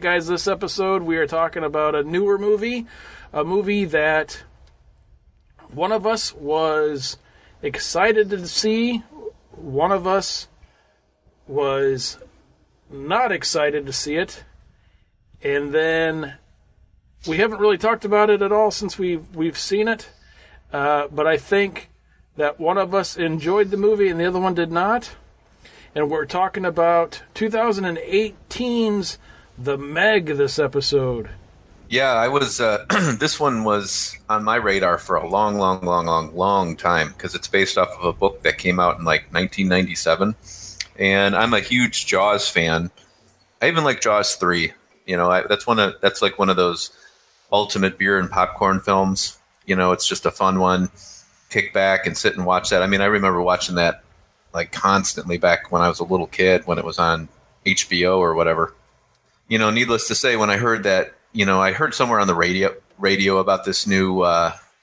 Guys, this episode we are talking about a newer movie, a movie that one of us was excited to see, one of us was not excited to see it, and then we haven't really talked about it at all since we've seen it, but I think that one of us enjoyed the movie and the other one did not, and we're talking about 2018's The Meg this episode. Yeah, I was. This one was on my radar for a long time because it's based off of a book that came out in like 1997, and I'm a huge Jaws fan. I even like Jaws 3. You know, that's like one of those ultimate beer and popcorn films. You know, it's just a fun one. Kick back and sit and watch that. I mean, I remember watching that like constantly back when I was a little kid when it was on HBO or whatever. You know, needless to say, when I heard that, you know, I heard somewhere on the radio about this new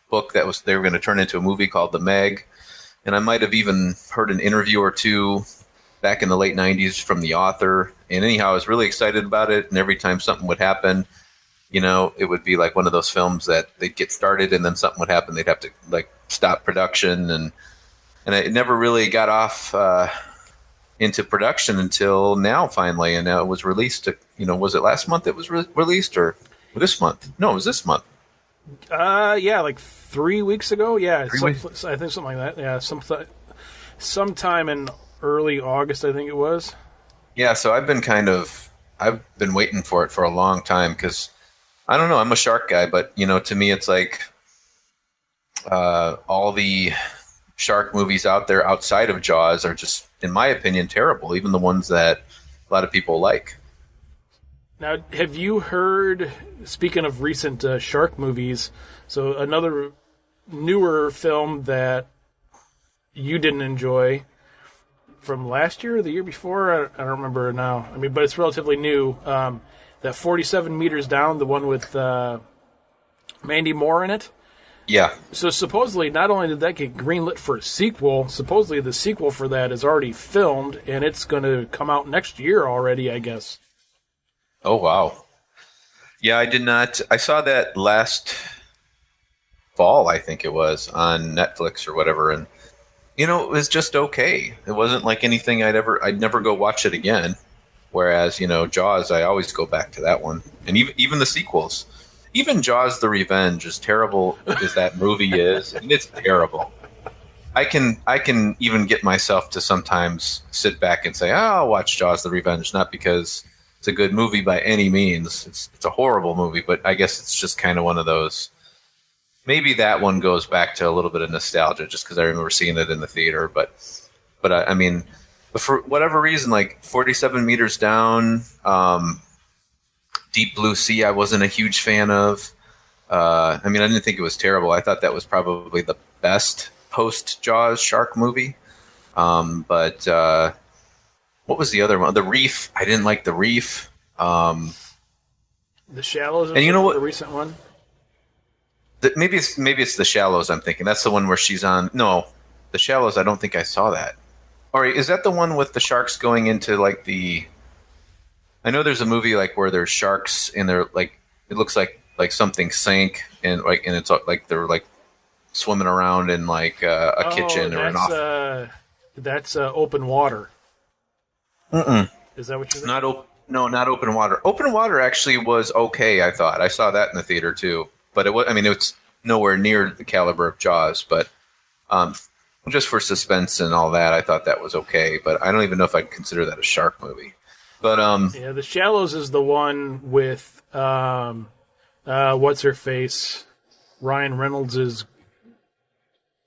book that they were going to turn into a movie called The Meg, and I might have even heard an interview or two back in the late 90s from the author. And anyhow, I was really excited about it, and every time something would happen, you know, it would be like one of those films that they'd get started and then something would happen. They'd have to like stop production, and it never really got off into production until now, finally. And now it was released. Was it last month it was released or this month? No, it was this month. Yeah, like 3 weeks ago. Yeah, I think something like that. Yeah, sometime in early August, I think it was. Yeah, so I've been waiting for it for a long time because I don't know. I'm a shark guy, but you know, to me, it's like all the shark movies out there outside of Jaws are just, in my opinion, terrible. Even the ones that a lot of people like. Now, have you heard, speaking of recent shark movies, so another newer film that you didn't enjoy from last year or the year before? I don't remember now. I mean, but it's relatively new. That 47 Meters Down, the one with Mandy Moore in it. Yeah. So supposedly, not only did that get greenlit for a sequel, supposedly the sequel for that is already filmed, and it's going to come out next year already, I guess. Oh, wow. Yeah, I did not. I saw that last fall, I think it was, on Netflix or whatever, and, you know, it was just okay. It wasn't like anything I'd never go watch it again. Whereas, you know, Jaws, I always go back to that one. And even the sequels. Even Jaws the Revenge, as terrible as that movie is, and it's terrible. I can even get myself to sometimes sit back and say, I'll watch Jaws the Revenge, not because it's a good movie by any means. It's a horrible movie, but I guess it's just kind of one of those. Maybe that one goes back to a little bit of nostalgia just because I remember seeing it in the theater. But I mean, for whatever reason, like 47 Meters Down, Deep Blue Sea, I wasn't a huge fan of. I mean, I didn't think it was terrible. I thought that was probably the best post-Jaws shark movie. But what was the other one? The Reef. I didn't like The Reef. The Shallows, and you know what? The recent one. Maybe it's The Shallows. I'm thinking that's the one where she's on. No, The Shallows. I don't think I saw that. Or is that the one with the sharks going into like the? I know there's a movie like where there's sharks and they're like it looks like something sank and it's like they're like swimming around in like a kitchen or an office. That's Open Water. Mm-mm. Is that what you're? Not Open Water. Open Water actually was okay. I thought I saw that in the theater too, but it's nowhere near the caliber of Jaws. But just for suspense and all that, I thought that was okay. But I don't even know if I'd consider that a shark movie. But yeah, The Shallows is the one with what's her face, Ryan Reynolds'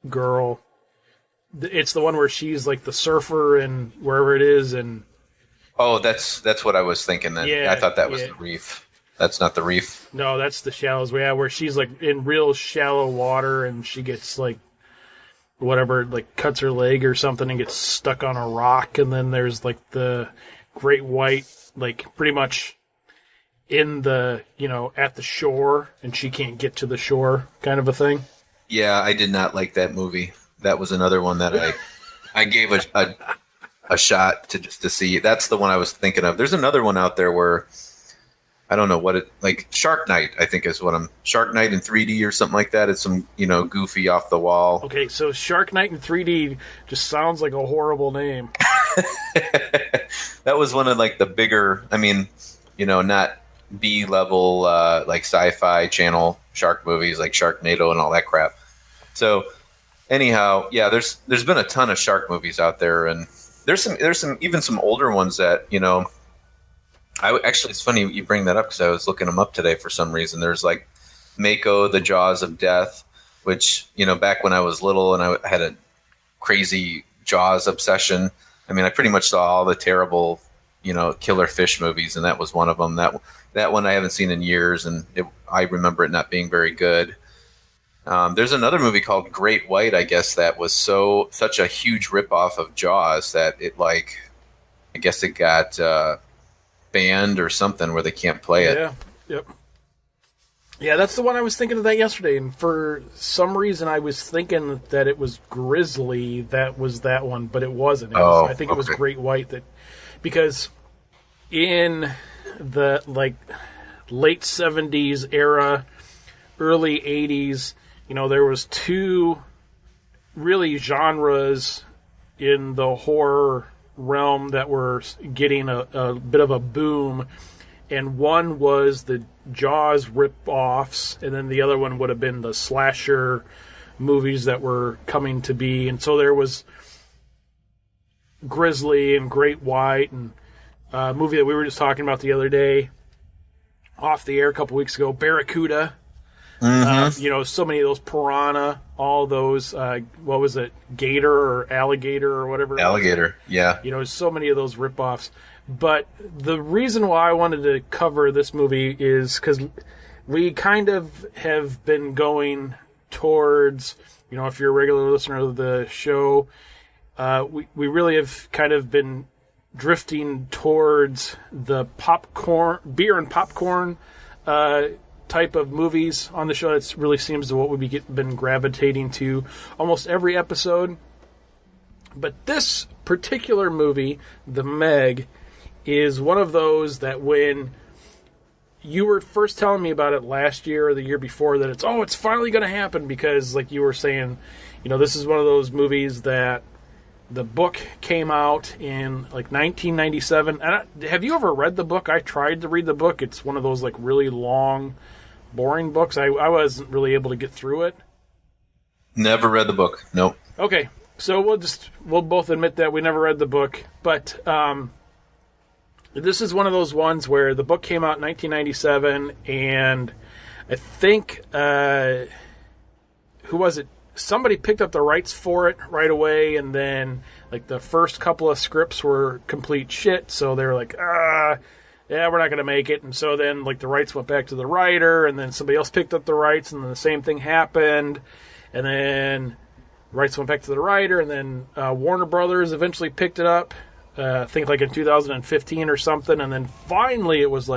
girl. It's the one where she's like the surfer and wherever it is, and oh, that's what I was thinking. Then yeah, I thought that was The Reef. That's not The Reef. No, that's The Shallows. Yeah, where she's like in real shallow water and she gets like whatever, like cuts her leg or something and gets stuck on a rock, and then there's like the great white, like pretty much in the, at the shore, and she can't get to the shore kind of a thing. Yeah, I did not like that movie. That was another one that I gave a shot to just to see. That's the one I was thinking of. There's another one out there where I don't know what it like. Shark Night, I think is what I'm. Shark Night in 3D or something like that. It's some goofy off the wall. Okay, so Shark Night in 3D just sounds like a horrible name. That was one of like the bigger. I mean, not B level like sci-fi channel shark movies like Sharknado and all that crap. So anyhow, yeah, there's been a ton of shark movies out there, and there's some even some older ones that actually, it's funny you bring that up because I was looking them up today for some reason. There's like Mako, the Jaws of Death, which back when I was little and I had a crazy Jaws obsession. I mean, I pretty much saw all the terrible killer fish movies, and that was one of them. That one I haven't seen in years, and I remember it not being very good. There's another movie called Great White, I guess, that was such a huge ripoff of Jaws that it I guess it got banned or something where they can't play it. Yeah, yep. Yeah, that's the one I was thinking of that yesterday, and for some reason I was thinking that it was Grizzly that was that one, but it wasn't. I think it was Great White because in the late 70s era, early 80s, there was two really genres in the horror realm that were getting a bit of a boom, and one was the Jaws rip-offs, and then the other one would have been the slasher movies that were coming to be. And so there was Grizzly and Great White, and a movie that we were just talking about the other day off the air a couple weeks ago, Barracuda. Mm-hmm. So many of those, Piranha, all those, what was it, Gator or Alligator or whatever. Alligator, yeah. So many of those rip-offs. But the reason why I wanted to cover this movie is because we kind of have been going towards, if you're a regular listener of the show, we really have kind of been drifting towards the beer and popcorn type of movies on the show. That really seems to what we've been gravitating to almost every episode. But this particular movie, The Meg, is one of those that when you were first telling me about it last year or the year before, that it's finally going to happen, because like you were saying, this is one of those movies that the book came out in 1997. And have you ever read the book? I tried to read the book. It's one of those really long, boring books. I wasn't really able to get through it. Never read the book. Nope. Okay, so we'll both admit that we never read the book, but this is one of those ones where the book came out in 1997, and I think who was it? Somebody picked up the rights for it right away, and then the first couple of scripts were complete shit, so they were like, yeah, we're not going to make it. And so then the rights went back to the writer, and then somebody else picked up the rights, and then the same thing happened, and then rights went back to the writer, and then Warner Brothers eventually picked it up, I think in 2015 or something, and then finally it was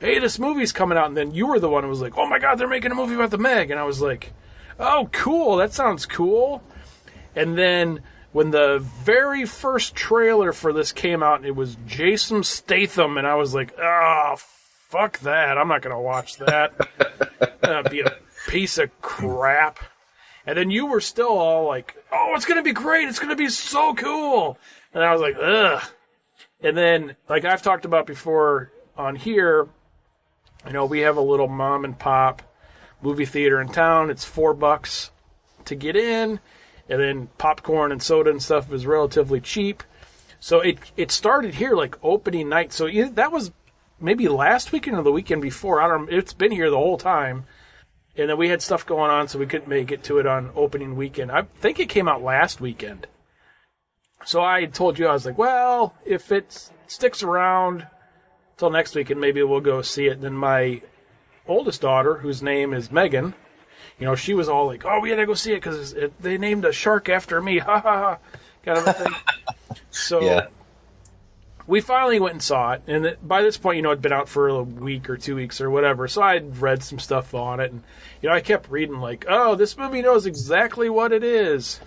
hey, this movie's coming out, and then you were the one who was oh my god, they're making a movie about the Meg, and I was oh, cool, that sounds cool. And then when the very first trailer for this came out, and it was Jason Statham, and I was oh, fuck that, I'm not going to watch that. That'd be a piece of crap. And then you were still all oh, it's going to be great, it's going to be so cool. And I was ugh. And then, I've talked about before on here, we have a little mom and pop movie theater in town. It's $4 to get in, and then popcorn and soda and stuff is relatively cheap. So it started here opening night. So that was maybe last weekend or the weekend before. I don't know. It's been here the whole time. And then we had stuff going on, so we couldn't make it to it on opening weekend. I think it came out last weekend. So I told you, I was well, if it sticks around till next weekend, maybe we'll go see it. And then my oldest daughter, whose name is Megan, she was all oh, we had to go see it because they named a shark after me, ha ha ha, kind of a thing. So yeah. We finally went and saw it, and by this point, it'd been out for a week or 2 weeks or whatever, so I'd read some stuff on it, and I kept reading oh, this movie knows exactly what it is.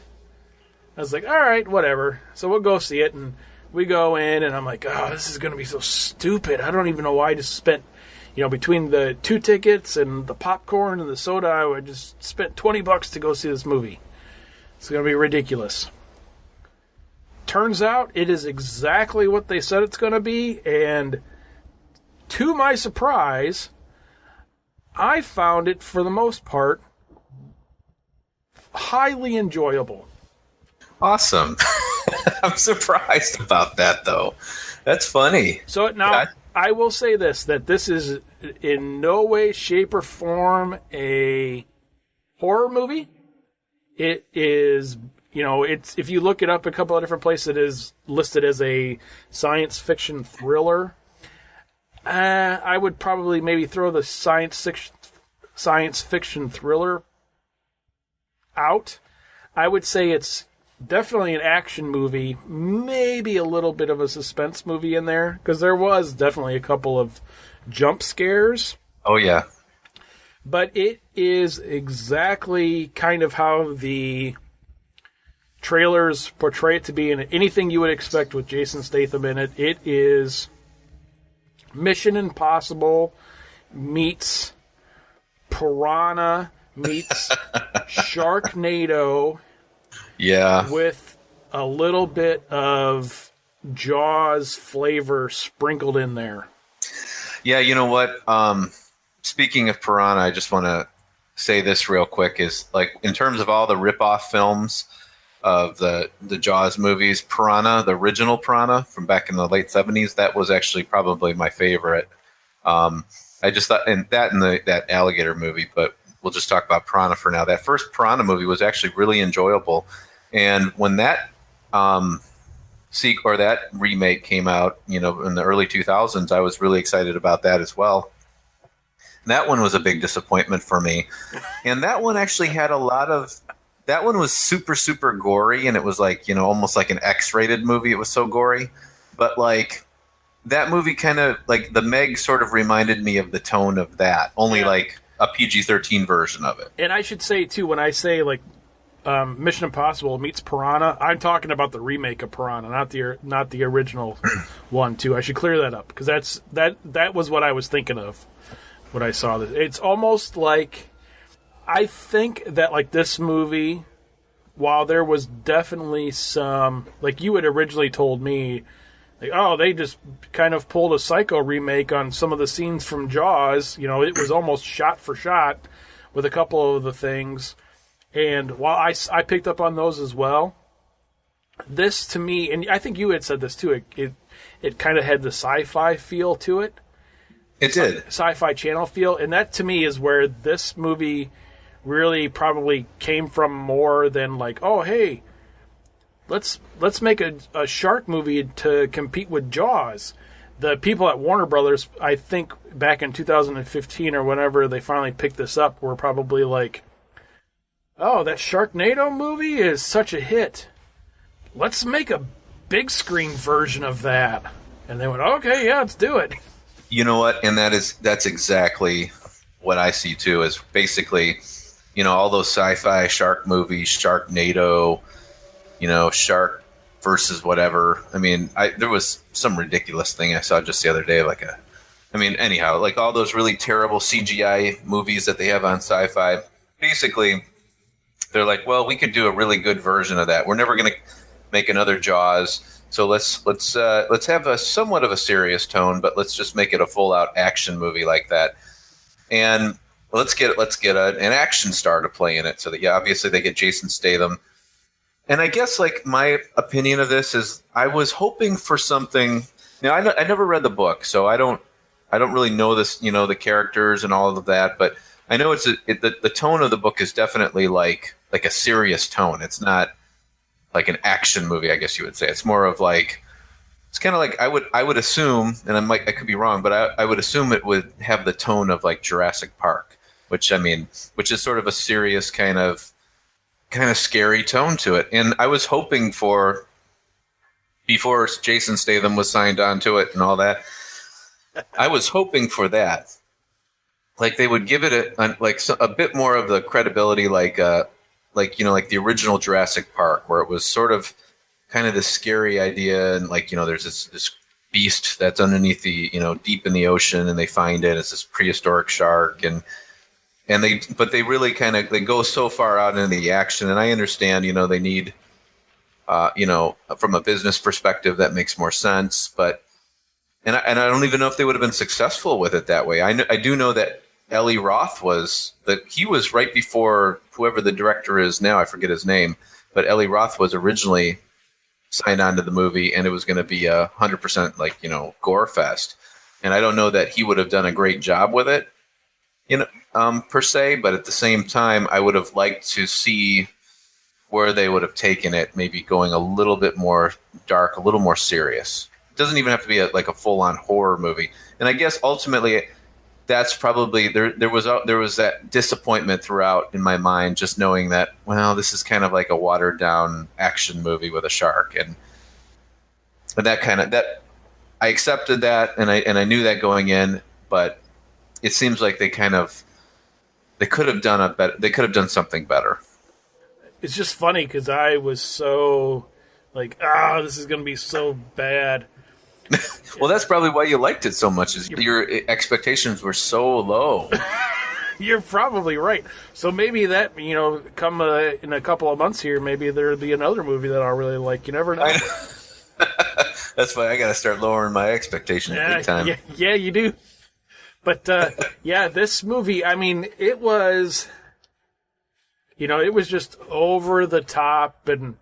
I was all right, whatever. So we'll go see it, and we go in, and I'm oh, this is going to be so stupid. I don't even know why I just spent, between the 2 tickets and the popcorn and the soda, I would just spent $20 to go see this movie. It's going to be ridiculous. Turns out it is exactly what they said it's going to be, and to my surprise, I found it, for the most part, highly enjoyable. Awesome. I'm surprised about that, though. That's funny. So now, I will say this, that this is in no way, shape, or form a horror movie. It is, it's, if you look it up a couple of different places, it is listed as a science fiction thriller. I would probably maybe throw the science fiction thriller out. I would say it's definitely an action movie, maybe a little bit of a suspense movie in there, because there was definitely a couple of jump scares. Oh, yeah. But it is exactly kind of how the trailers portray it to be, and anything you would expect with Jason Statham in it. It is Mission Impossible meets Piranha meets Sharknado. Yeah. With a little bit of Jaws flavor sprinkled in there. Yeah, you know what? Speaking of Piranha, I just want to say this real quick, is like, in terms of all the rip-off films of the Jaws movies, Piranha, the original Piranha from back in the late 70s, that was actually probably my favorite. I just thought, and that alligator movie, but we'll just talk about Piranha for now. That first Piranha movie was actually really enjoyable. And when that that remake came out, in the early 2000s, I was really excited about that as well. That one was a big disappointment for me. And that one actually had that one was super, super gory, and it was like, almost like an X-rated movie. It was so gory. But like, that movie kind of, like, the Meg sort of reminded me of the tone of that, only like a PG-13 version of it. And I should say, too, when I say, like, Mission Impossible meets Piranha, I'm talking about the remake of Piranha, not the original one, too. I should clear that up, because that was what I was thinking of when I saw this. It's almost like, I think that, like, this movie, while there was definitely some, like you had originally told me, like, oh, they just kind of pulled a Psycho remake on some of the scenes from Jaws. It was almost shot for shot with a couple of the things. And while I picked up on those as well, this to me, and I think you had said this too, it kind of had the sci-fi feel to it. It did. Sci-fi channel feel. And that to me is where this movie really probably came from, more than like, oh, hey, let's make a shark movie to compete with Jaws. The people at Warner Brothers, I think back in 2015 or whenever they finally picked this up, were probably like, oh, that Sharknado movie is such a hit. Let's make a big screen version of that. And they went, okay, yeah, let's do it. You know what? And that's exactly what I see too, is basically, all those sci-fi shark movies, Sharknado, shark versus whatever. I mean, there was some ridiculous thing I saw just the other day, anyhow, like all those really terrible CGI movies that they have on sci-fi. Basically, they're like, well, we could do a really good version of that. We're never going to make another Jaws, so let's have a somewhat of a serious tone, but let's just make it a full out action movie like that, and let's get an action star to play in it. So that, obviously they get Jason Statham. And I guess, like, my opinion of this is, I was hoping for something. Now, I never read the book, so I don't really know this, the characters and all of that, but I know the tone of the book is definitely like a serious tone. It's not like an action movie, I guess you would say. It's more of like, it's kind of like, I would assume, and I could be wrong, but I would assume it would have the tone of like Jurassic Park, which is sort of a serious kind of scary tone to it. And I was hoping for, before Jason Statham was signed on to it and all that, I was hoping for that. Like, they would give it a bit more of the credibility, like the original Jurassic Park, where it was sort of kind of this scary idea, and like, there's this beast that's underneath the, deep in the ocean, and they find it. It's this prehistoric shark, but they really they go so far out into the action. And I understand, they need, from a business perspective, that makes more sense. But I don't even know if they would have been successful with it that way. I do know that Eli Roth he was right before whoever the director is now. I forget his name, but Eli Roth was originally signed on to the movie, and it was going to be 100% gore fest. And I don't know that he would have done a great job with it, per se. But at the same time, I would have liked to see where they would have taken it, maybe going a little bit more dark, a little more serious. It doesn't even have to be a full-on horror movie. And I guess ultimately, that's probably there was that disappointment throughout in my mind, just knowing that, well, this is kind of like a watered down action movie with a shark, and that I accepted that, and I knew that going in, but it seems like they could have done something better. It's just funny because I was so this is going to be so bad. Well, that's probably why you liked it so much, is your expectations were so low. You're probably right. So maybe that, come in a couple of months here, maybe there'll be another movie that I'll really like. You never know. That's why I got to start lowering my expectations big time. Yeah, you do. But, this movie, it was, it was just over the top. And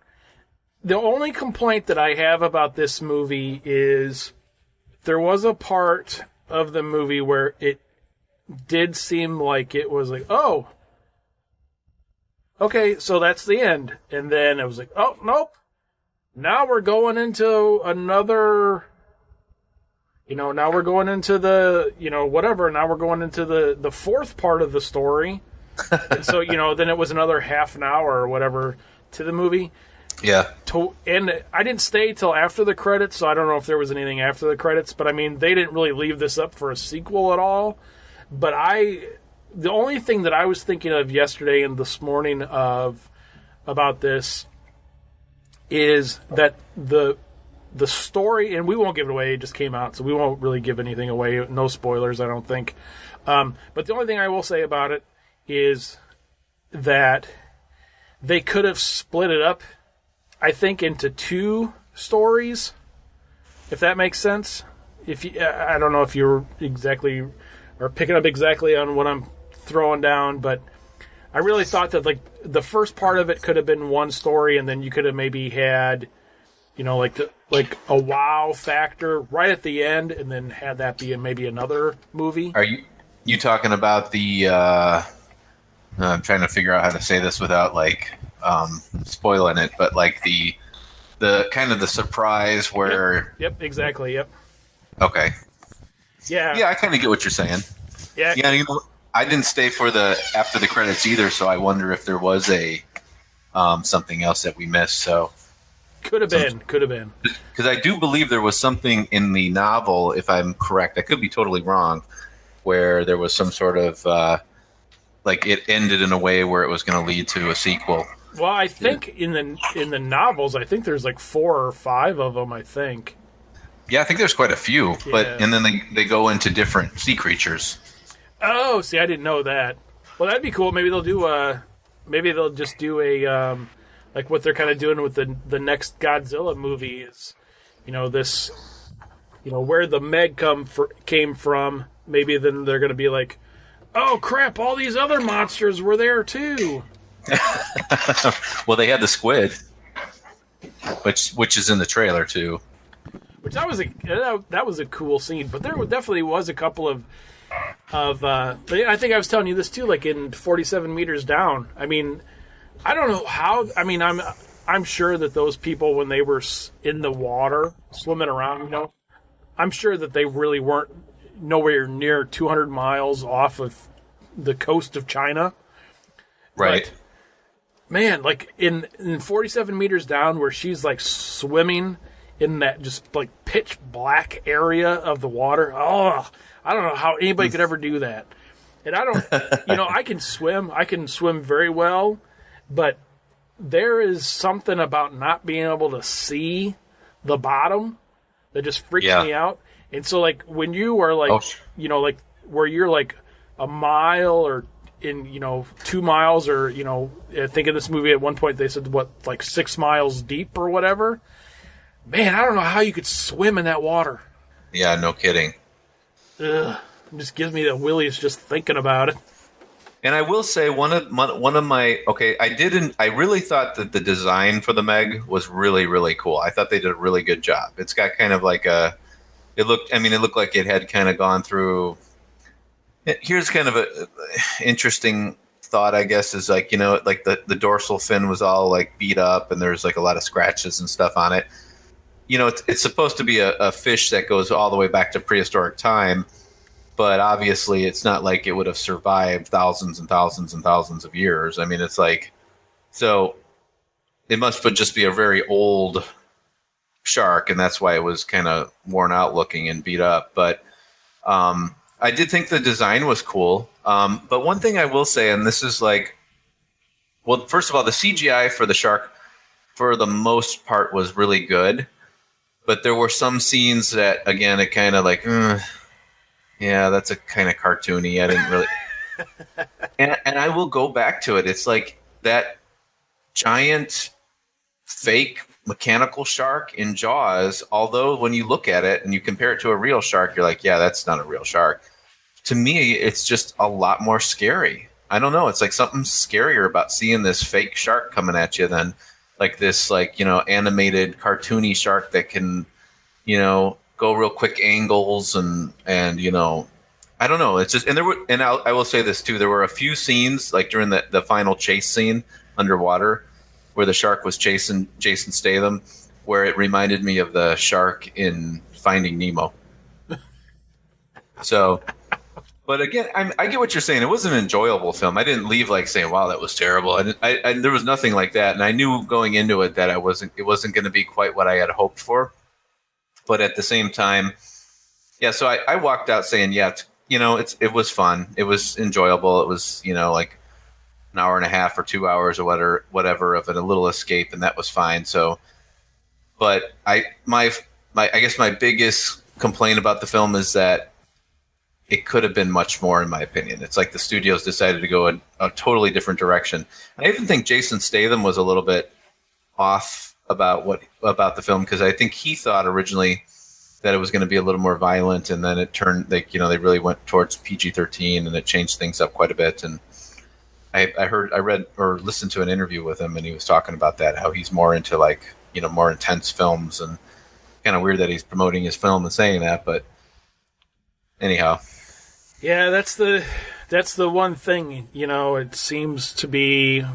the only complaint that I have about this movie is there was a part of the movie where it did seem like it was like, oh, okay, so that's the end. And then it was like, oh, nope. Now we're going into another, now we're going into the, whatever. Now we're going into the fourth part of the story. And so, then it was another half an hour or whatever to the movie. Yeah. And I didn't stay till after the credits, so I don't know if there was anything after the credits. But, they didn't really leave this up for a sequel at all. But the only thing that I was thinking of yesterday and this morning about this is that the story, and we won't give it away, it just came out, so we won't really give anything away. No spoilers, I don't think. But the only thing I will say about it is that they could have split it up, I think, into two stories, if that makes sense. I don't know if you're exactly or picking up exactly on what I'm throwing down, but I really thought that the first part of it could have been one story, and then you could have maybe had, like a wow factor right at the end, and then had that be maybe another movie. Are you talking about the? I'm trying to figure out how to say this without spoiling it, but the kind of the surprise where. Yep, exactly. Yep. Okay. Yeah. Yeah, I kind of get what you're saying. Yeah. Yeah, I didn't stay for after the credits either, so I wonder if there was a something else that we missed. So could have been. Because I do believe there was something in the novel, if I'm correct. I could be totally wrong, where there was some sort of it ended in a way where it was going to lead to a sequel. Well, I think in the novels, I think there's 4 or 5 of them. I think. Yeah, I think there's quite a few, Yeah. and then they go into different sea creatures. Oh, see, I didn't know that. Well, that'd be cool. Maybe they'll just do a what they're kind of doing with the next Godzilla movie is, this, where the Meg came from. Maybe then they're going to be like, oh crap, all these other monsters were there too. Well, they had the squid, which is in the trailer too. Which that was a cool scene, but there definitely was a couple of but I think I was telling you this too, in 47 meters down. I don't know how. I'm sure that those people, when they were in the water swimming around, I'm sure that they really weren't nowhere near 200 miles off of the coast of China. Right. But, man, in 47 meters down, where she's swimming in that just pitch black area of the water. Oh, I don't know how anybody could ever do that. And I don't, I can swim very well, but there is something about not being able to see the bottom that just freaks Yeah. me out. And so, like, when you are like, Oh, like where you're like a mile or in 2 miles, or I think in this movie at one point they said what, like 6 miles deep or whatever. Man, I don't know how you could swim in that water. yeah, no kidding. Ugh, it just gives me the willies just thinking about it. And I will say one of my okay, I really thought that the design for the Meg was really really cool. I thought they did a really good job. It's got kind of like it looked like it had kind of gone through. Here's kind of a interesting thought, I guess, is like like the dorsal fin was all like beat up and there's like a lot of scratches and stuff on it. It's supposed to be a fish that goes all the way back to prehistoric time. But obviously, it's not like it would have survived thousands and thousands and thousands of years. I mean, it's like, so it must just be a very old shark, and that's why it was kind of worn out looking and beat up. But I did think the design was cool. But one thing I will say, and this is like, well, first of all, the CGI for the shark, for the most part, was really good. But there were some scenes that, again, it kind of like, yeah, that's a kind of cartoony. I didn't really, and I will go back to it. It's like that giant fake mechanical shark in Jaws. Although when you look at it and you compare it to a real shark, you're like, yeah, that's not a real shark. To me, it's just a lot more scary. I don't know. It's like something scarier about seeing this fake shark coming at you than like this, like animated cartoony shark that can, go real quick angles and I don't know. It's just, and I will say this too. There were a few scenes like during the final chase scene underwater where the shark was chasing Jason Statham, where it reminded me of the shark in Finding Nemo. So, but again, I get what you're saying. It was an enjoyable film. I didn't leave like saying, "Wow, that was terrible." There was nothing like that, and I knew going into it that it wasn't going to be quite what I had hoped for. But at the same time, yeah. So I walked out saying, yeah, it was fun. It was enjoyable. It was like an hour and a half or 2 hours or whatever of a little escape, and that was fine. So, but I guess my biggest complaint about the film is that it could have been much more, in my opinion. It's like the studios decided to go a totally different direction. And I even think Jason Statham was a little bit off about the film, because I think he thought originally that it was going to be a little more violent, and then it turned they really went towards PG-13, and it changed things up quite a bit. And I read or listened to an interview with him, and he was talking about that, how he's more into like more intense films, and kind of weird that he's promoting his film and saying that, but anyhow. Yeah, that's the one thing, it seems to be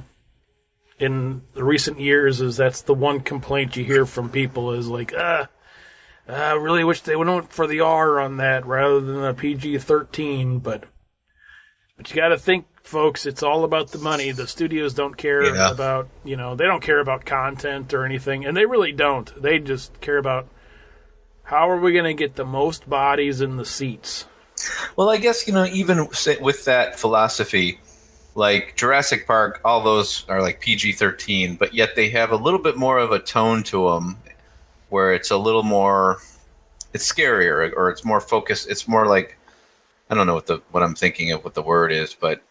in the recent years, is that's the one complaint you hear from people is like, I really wish they went for the R on that rather than a PG-13, but you got to think, folks, it's all about the money. The studios don't care about, they don't care about content or anything, and they really don't. They just care about how are we going to get the most bodies in the seats. Well, I guess, even with that philosophy, like Jurassic Park, all those are like PG-13, but yet they have a little bit more of a tone to them where it's a little more, it's scarier, or it's more focused. It's more like, I don't know what I'm thinking of what the word is, but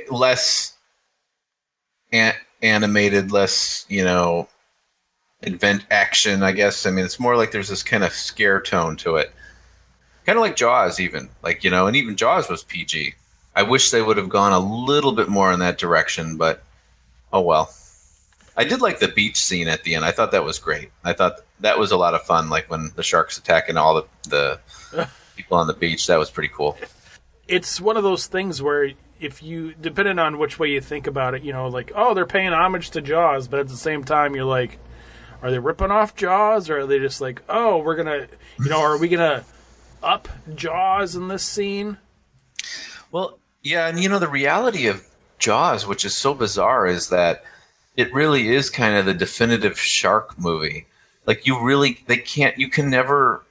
less animated, less, action, I guess. I mean, it's more like there's this kind of scare tone to it. Kind of like Jaws, even. Like, and even Jaws was PG. I wish they would have gone a little bit more in that direction, but oh well. I did like the beach scene at the end. I thought that was great. I thought that was a lot of fun, like when the shark's attacking all the people on the beach. That was pretty cool. It's one of those things where if you, depending on which way you think about it, like, oh, they're paying homage to Jaws, but at the same time, you're like, are they ripping off Jaws, or are they just like, oh, we're going to, are we going to up Jaws in this scene? Well, yeah, and the reality of Jaws, which is so bizarre, is that it really is kind of the definitive shark movie. Like, you can never,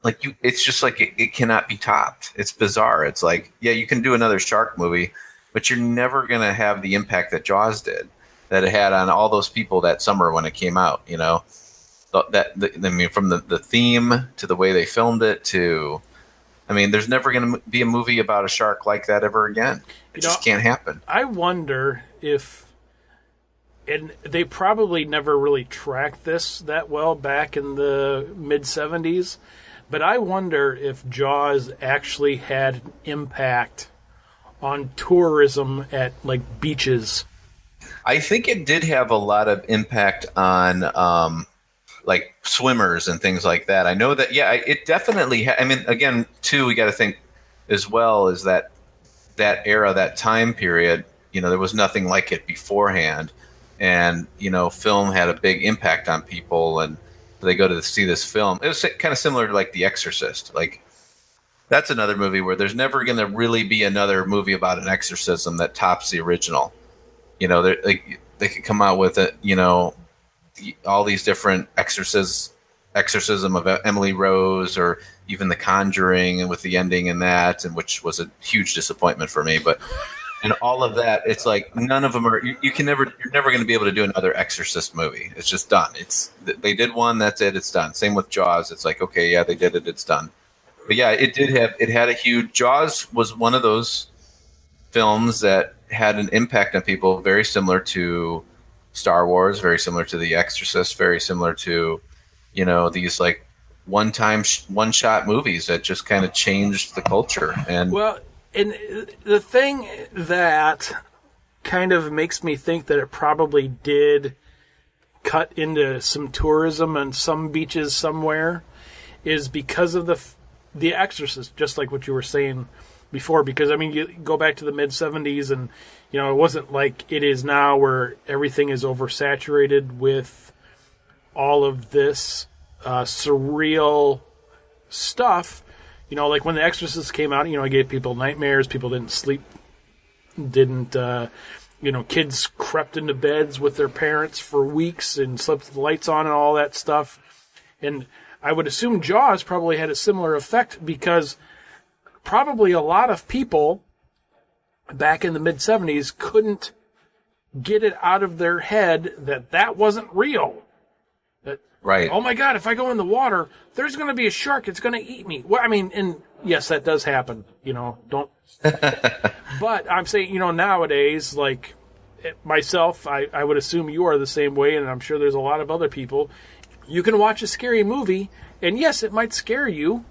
like, it's just like it cannot be topped. It's bizarre. It's like, yeah, you can do another shark movie, but you're never going to have the impact that Jaws did, that it had on all those people that summer when it came out, I mean, from the theme to the way they filmed it to, I mean, there's never going to be a movie about a shark like that ever again. It just can't happen. I wonder if, and they probably never really tracked this that well back in the mid-'70s, but I wonder if Jaws actually had an impact on tourism at like beaches. I think it did have a lot of impact on like swimmers and things like that. I know that, yeah, it definitely. I mean, again, too, we got to think as well is that era, that time period. You know, there was nothing like it beforehand, and you know, film had a big impact on people, and they go to see this film. It was kind of similar to like The Exorcist. Like that's another movie where there's never going to really be another movie about an exorcism that tops the original. You know, they could come out with it. You know, all these different exorcism of Emily Rose, or even The Conjuring, and with the ending in that, and which was a huge disappointment for me. But and all of that, it's like none of them are. You're never going to be able to do another Exorcist movie. It's just done. They did one, that's it. It's done. Same with Jaws. It's like, okay, yeah, they did it. It's done. But yeah, it had a huge. Jaws was one of those films that had an impact on people, very similar to Star Wars, very similar to The Exorcist, very similar to, you know, these like one-shot movies that just kind of changed the culture. And well, and the thing that kind of makes me think that it probably did cut into some tourism on some beaches somewhere is because of the Exorcist, just like what you were saying before. Because I mean, you go back to the mid-'70s, and you know, it wasn't like it is now where everything is oversaturated with all of this surreal stuff. You know, like when The Exorcist came out, you know, it gave people nightmares. People didn't sleep. You know, kids crept into beds with their parents for weeks and slept with the lights on and all that stuff. And I would assume Jaws probably had a similar effect, because probably a lot of people back in the mid-'70s couldn't get it out of their head that wasn't real. That, right. Oh my God, if I go in the water, there's going to be a shark. It's going to eat me. Well, I mean, and yes, that does happen. You know, don't. But I'm saying, you know, nowadays, like myself, I would assume you are the same way, and I'm sure there's a lot of other people. You can watch a scary movie, and yes, it might scare you,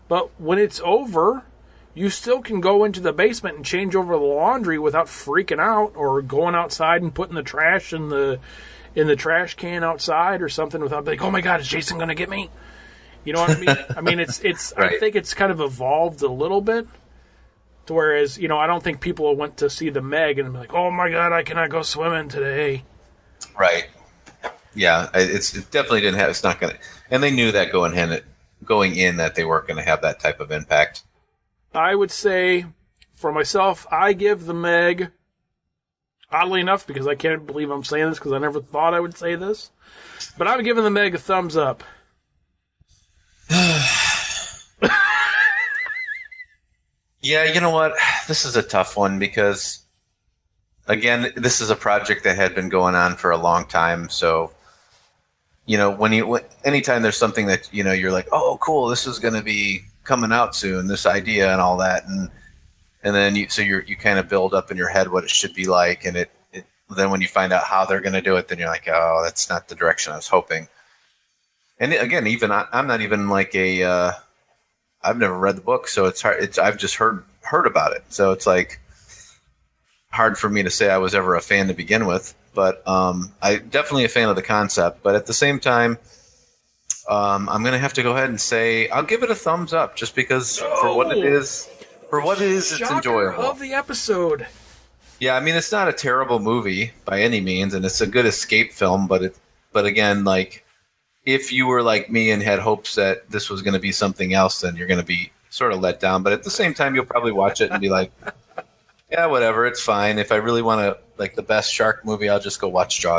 but when it's over, you still can go into the basement and change over the laundry without freaking out, or going outside and putting the trash in the trash can outside or something without being like, oh my God, is Jason going to get me? You know what I mean? I mean, it's right. I think it's kind of evolved a little bit to whereas, you know, I don't think people went to see the Meg and be like, oh my God, I cannot go swimming today. Right. Yeah, it definitely didn't have. It's not going to, and they knew that going in that they weren't going to have that type of impact. I would say, for myself, I give the Meg, oddly enough, because I can't believe I'm saying this because I never thought I would say this, but I'm giving the Meg a thumbs up. Yeah, you know what? This is a tough one because, again, this is a project that had been going on for a long time. So, you know, anytime there's something that, you know, you're like, oh, cool, this is going to be coming out soon, this idea and all that, and then you kind of build up in your head what it should be like, and it then when you find out how they're going to do it, then you're like, oh, that's not the direction I was hoping. And again, even I'm not even like I've never read the book, so it's hard. I've just heard about it, so it's like hard for me to say I was ever a fan to begin with. But I definitely a fan of the concept. But at the same time, I'm going to have to go ahead and say I'll give it a thumbs up, just because for what it is, it's enjoyable. Of the episode. Yeah, I mean, it's not a terrible movie by any means, and it's a good escape film. But again, like, if you were like me and had hopes that this was going to be something else, then you're going to be sort of let down. But at the same time, you'll probably watch it and be like, yeah, whatever, it's fine. If I really want to, like, the best shark movie, I'll just go watch Jaws.